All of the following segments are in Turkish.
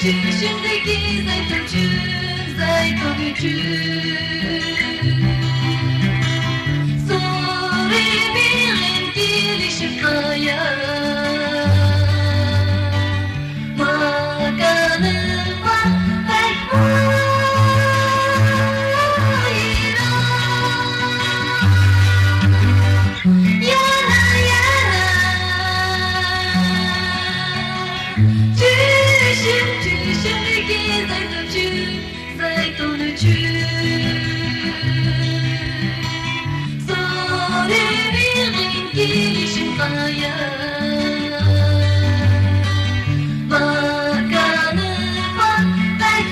Çüşümdeki zeytoncum Soruyorum gelişim kaya Makanım var pek hayran Yana yana Çüşümdeki Soruyorum gelişim kaya Makanım var pek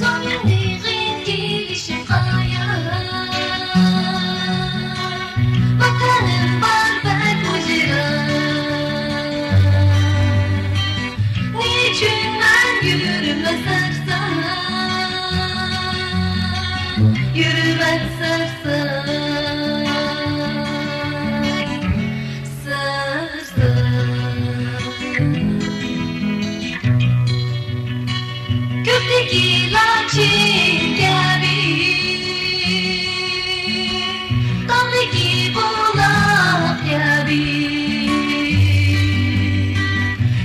Soruyorum gelişim kaya Bakanım var pek Niçin ben yürümez sersem Yürümez sersem Kökteki laçin gibi Damdaki bulak gibi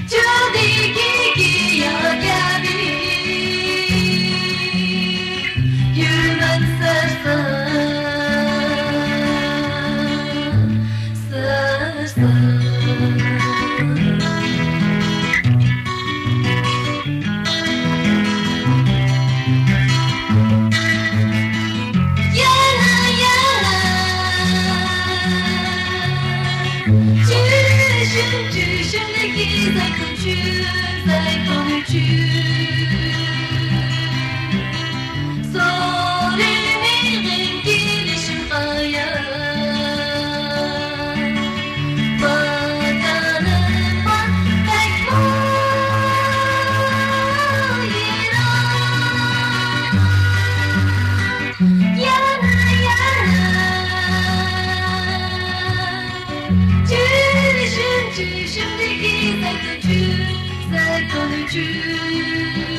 Çöldeki giya gibi Yürümez sersem Yana yana Çüşümdeki zeytoncum Soruyorum gelişim kaya Makanım var pek hayran Yana yana Çüşümdeki zeytoncum